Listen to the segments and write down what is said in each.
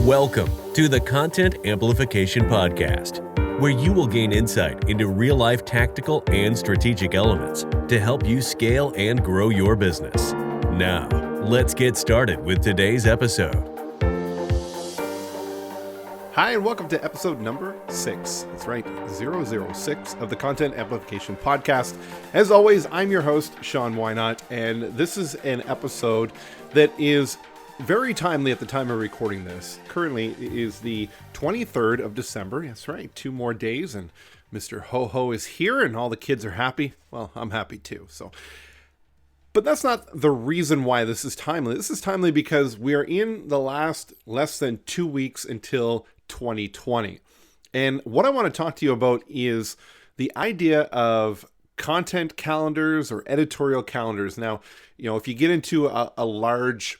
Welcome to the Content Amplification Podcast, where you will gain insight into real-life tactical and strategic elements to help you scale and grow your business. Now, let's get started with today's episode. Hi, and welcome to episode number 6. That's right, 006 of the Content Amplification Podcast. As always, I'm your host, Sean Wynot, and this is an episode that is very timely at the time of recording this. Currently, it is the 23rd of December. That's right, 2 more days, and Mr. Ho-Ho is here, and all the kids are happy. Well, I'm happy too, But that's not the reason why this is timely. This is timely because we are in the last less than 2 weeks until 2020. And what I want to talk to you about is the idea of content calendars or editorial calendars. Now, if you get into a large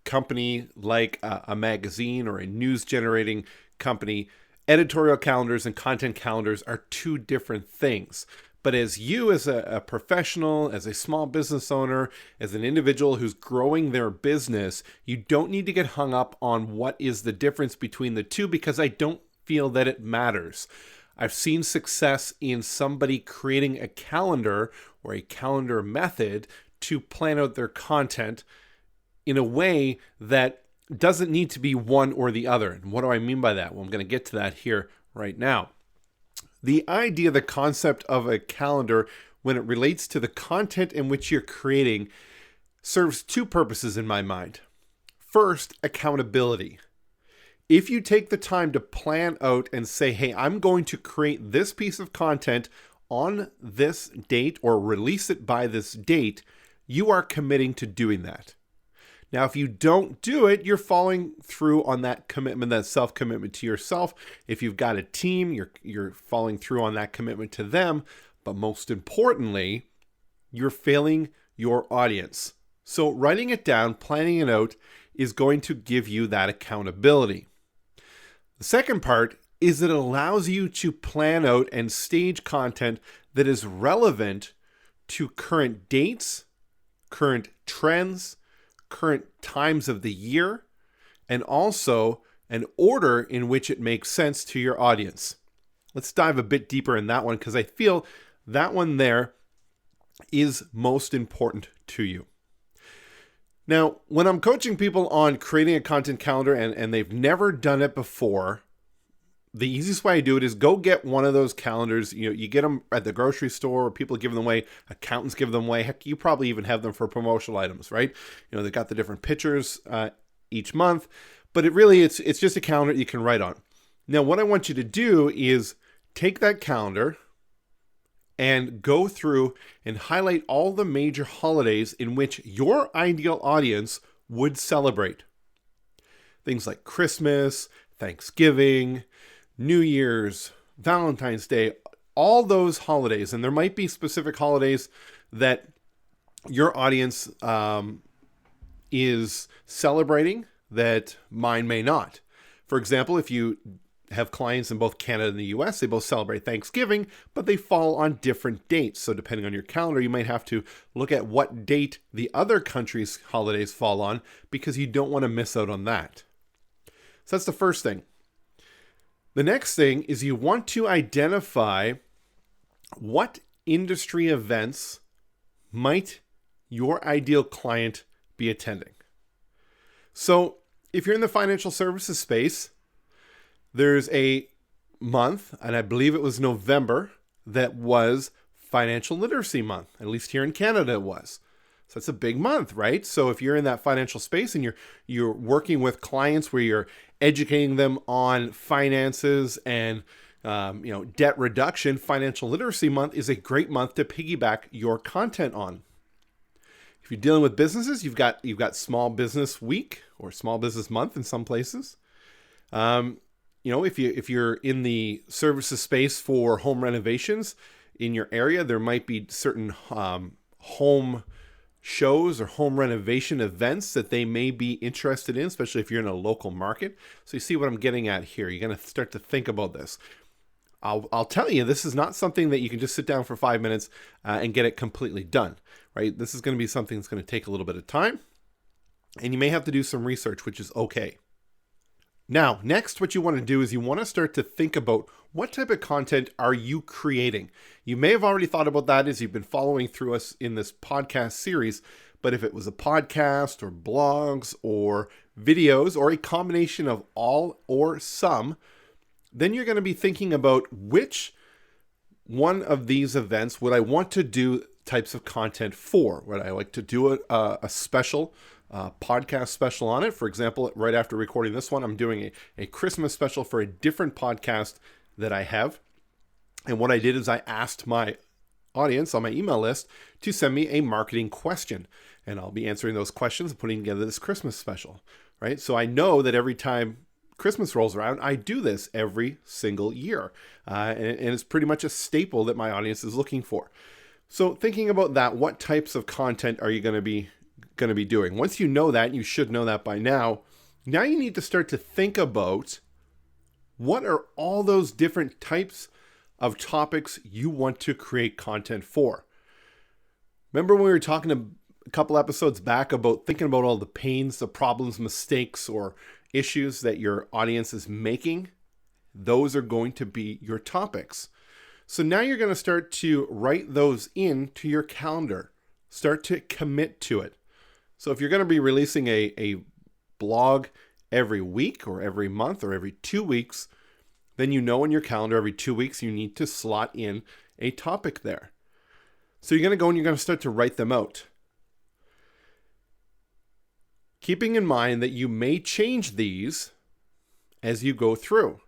company like a magazine or a news generating company, editorial calendars and content calendars are two different things. But as you, as a professional, as a small business owner, as an individual who's growing their business, you don't need to get hung up on what is the difference between the two, because I don't feel that it matters. I've seen success in somebody creating a calendar or a calendar method to plan out their content in a way that doesn't need to be one or the other. And what do I mean by that? Well, I'm going to get to that here right now. The idea, the concept of a calendar, when it relates to the content in which you're creating, serves two purposes in my mind. First, accountability. If you take the time to plan out and say, hey, I'm going to create this piece of content on this date or release it by this date, you are committing to doing that. Now, if you don't do it, you're following through on that commitment, that self-commitment to yourself. If you've got a team, you're following through on that commitment to them. But most importantly, you're failing your audience. So writing it down, planning it out is going to give you that accountability. The second part is it allows you to plan out and stage content that is relevant to current dates, current trends, current times of the year, and also an order in which it makes sense to your audience. Let's dive a bit deeper in that one, because I feel that one there is most important to you. Now, when I'm coaching people on creating a content calendar and they've never done it before, the easiest way I do it is go get one of those calendars. You get them at the grocery store, or people give them away, accountants give them away. Heck, you probably even have them for promotional items, right? They've got the different pictures each month, but it's just a calendar you can write on. Now, what I want you to do is take that calendar and go through and highlight all the major holidays in which your ideal audience would celebrate. Things like Christmas, Thanksgiving, New Year's, Valentine's Day, all those holidays. And there might be specific holidays that your audience is celebrating that mine may not. For example, if you have clients in both Canada and the US, they both celebrate Thanksgiving, but they fall on different dates. So depending on your calendar, you might have to look at what date the other country's holidays fall on, because you don't want to miss out on that. So that's the first thing. The next thing is you want to identify what industry events might your ideal client be attending. So if you're in the financial services space, there's a month, and I believe it was November, that was Financial Literacy Month. At least here in Canada it was. So it's a big month, right? So if you're in that financial space and you're working with clients where you're educating them on finances and debt reduction, Financial Literacy Month is a great month to piggyback your content on. If you're dealing with businesses, you've got Small Business Week or Small Business Month in some places. If you're in the services space for home renovations in your area, there might be certain home shows or home renovation events that they may be interested in, especially if you're in a local market. So you see what I'm getting at here. You're going to start to think about this. I'll tell you, this is not something that you can just sit down for 5 minutes and get it completely done, right? This is going to be something that's going to take a little bit of time, and you may have to do some research, which is okay. Now, next, what you want to do is you want to start to think about what type of content are you creating? You may have already thought about that as you've been following through us in this podcast series, but if it was a podcast or blogs or videos or a combination of all or some, then you're going to be thinking about which one of these events would I want to do types of content for? Would I like to do a special podcast special on it? For example, right after recording this one, I'm doing a Christmas special for a different podcast that I have. And what I did is I asked my audience on my email list to send me a marketing question. And I'll be answering those questions and putting together this Christmas special, right? So I know that every time Christmas rolls around, I do this every single year. And it's pretty much a staple that my audience is looking for. So thinking about that, what types of content are you going to be doing? Once you know that, you should know that by now, now you need to start to think about what are all those different types of topics you want to create content for. Remember when we were talking a couple episodes back about thinking about all the pains, the problems, mistakes, or issues that your audience is making? Those are going to be your topics. So now you're going to start to write those into your calendar. Start to commit to it. So if you're going to be releasing a blog every week or every month or every 2 weeks, then you know in your calendar every 2 weeks you need to slot in a topic there. So you're going to go and you're going to start to write them out. Keeping in mind that you may change these as you go through.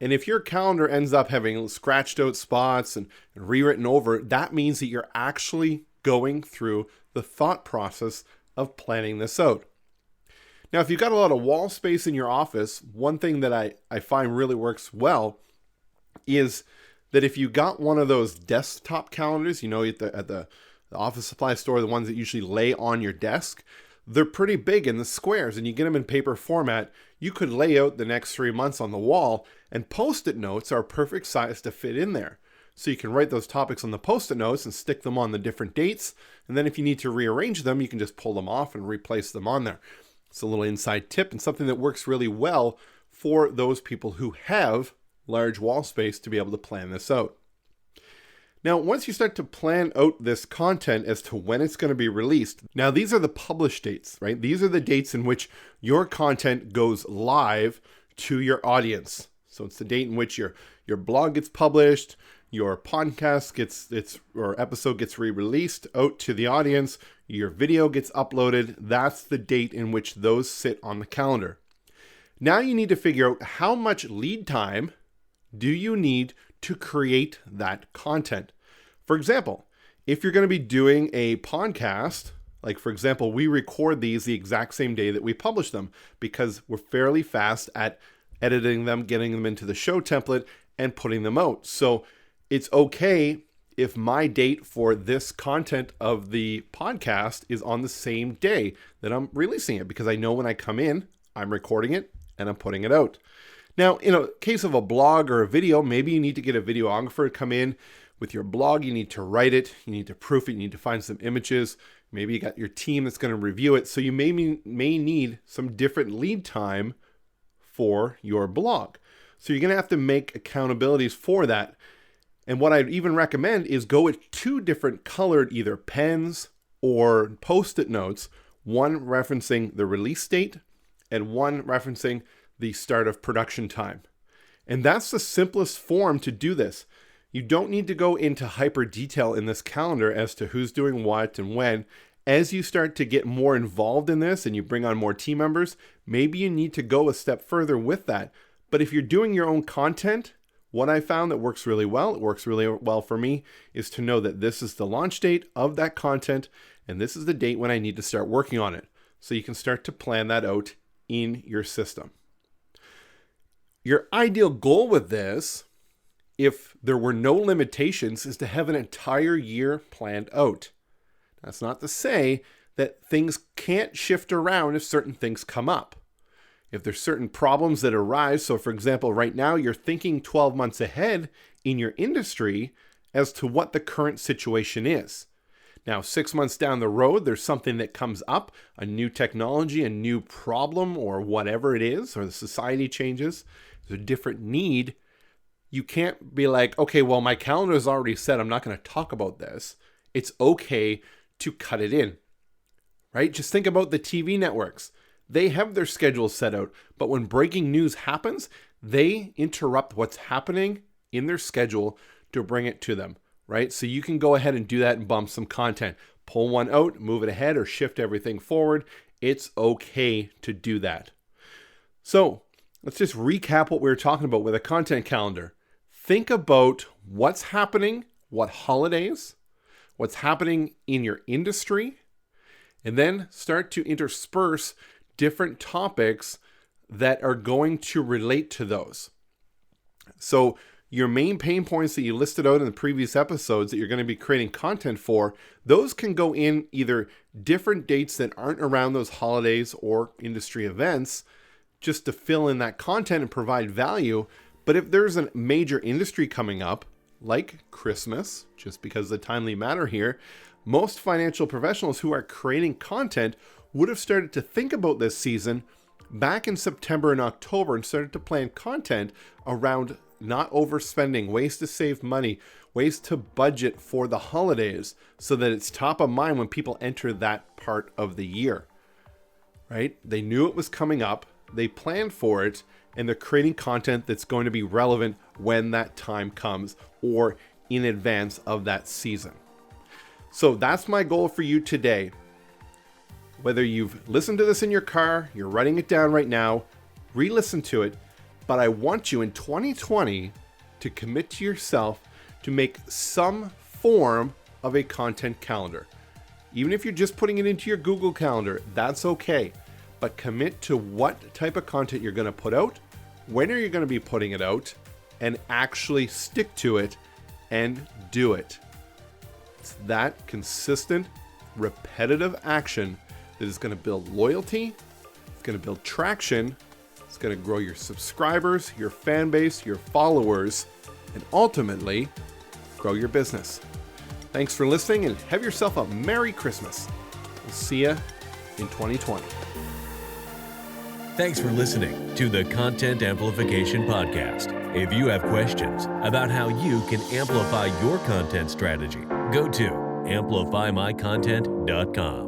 And if your calendar ends up having scratched out spots and rewritten over, that means that you're actually going through the thought process of planning this out. Now, if you've got a lot of wall space in your office, one thing that I find really works well is that if you got one of those desktop calendars, you know, at the office supply store, the ones that usually lay on your desk, they're pretty big in the squares and you get them in paper format. You could lay out the next 3 months on the wall, and Post-it notes are a perfect size to fit in there. So you can write those topics on the Post-it notes and stick them on the different dates. And then if you need to rearrange them, you can just pull them off and replace them on there. It's a little inside tip and something that works really well for those people who have large wall space to be able to plan this out. Now, once you start to plan out this content as to when it's going to be released, now these are the published dates, right? These are the dates in which your content goes live to your audience. So it's the date in which your blog gets published, your podcast or episode gets re-released out to the audience, your video gets uploaded. That's the date in which those sit on the calendar. Now you need to figure out how much lead time do you need to create that content. For example, if you're going to be doing a podcast, like for example, we record these the exact same day that we publish them because we're fairly fast at editing them, getting them into the show template, and putting them out. So it's okay if my date for this content of the podcast is on the same day that I'm releasing it, because I know when I come in, I'm recording it and I'm putting it out. Now, in a case of a blog or a video, maybe you need to get a videographer to come in with your blog. You need to write it, you need to proof it, you need to find some images. Maybe you got your team that's going to review it. So you may need some different lead time for your blog. So you're going to have to make accountabilities for that. And what I'd even recommend is go with 2 different colored either pens or Post-it notes, one referencing the release date and one referencing the start of production time. And that's the simplest form to do this. You don't need to go into hyper detail in this calendar as to who's doing what and when. As you start to get more involved in this and you bring on more team members, maybe you need to go a step further with that. But if you're doing your own content, what I found that works really well, it works really well for me, is to know that this is the launch date of that content and this is the date when I need to start working on it. So you can start to plan that out in your system. Your ideal goal with this, if there were no limitations, is to have an entire year planned out. That's not to say that things can't shift around if certain things come up. If there's certain problems that arise, so for example, right now you're thinking 12 months ahead in your industry as to what the current situation is. Now, 6 months down the road, there's something that comes up, a new technology, a new problem, or whatever it is, or the society changes, there's a different need. You can't be like, okay, well, my calendar is already set. I'm not going to talk about this. It's okay to cut it in, right? Just think about the TV networks. They have their schedules set out, but when breaking news happens, they interrupt what's happening in their schedule to bring it to them, right? So you can go ahead and do that and bump some content. Pull one out, move it ahead, or shift everything forward. It's okay to do that. So let's just recap what we were talking about with a content calendar. Think about what's happening, what holidays, what's happening in your industry, and then start to intersperse different topics that are going to relate to those. So your main pain points that you listed out in the previous episodes that you're going to be creating content for, those can go in either different dates that aren't around those holidays or industry events just to fill in that content and provide value. But if there's a major industry coming up, like Christmas, just because of the timely matter here, most financial professionals who are creating content would have started to think about this season back in September and October and started to plan content around not overspending, ways to save money, ways to budget for the holidays so that it's top of mind when people enter that part of the year, right? They knew it was coming up, they planned for it, and they're creating content that's going to be relevant when that time comes or in advance of that season. So that's my goal for you today. Whether you've listened to this in your car, you're writing it down right now, re-listen to it, but I want you in 2020 to commit to yourself to make some form of a content calendar. Even if you're just putting it into your Google Calendar, that's okay. But commit to what type of content you're going to put out, when are you going to be putting it out, and actually stick to it and do it. It's that consistent, repetitive action that is going to build loyalty, it's going to build traction, it's going to grow your subscribers, your fan base, your followers, and ultimately grow your business. Thanks for listening and have yourself a Merry Christmas. We'll see you in 2020. Thanks for listening to the Content Amplification Podcast. If you have questions about how you can amplify your content strategy, go to amplifymycontent.com.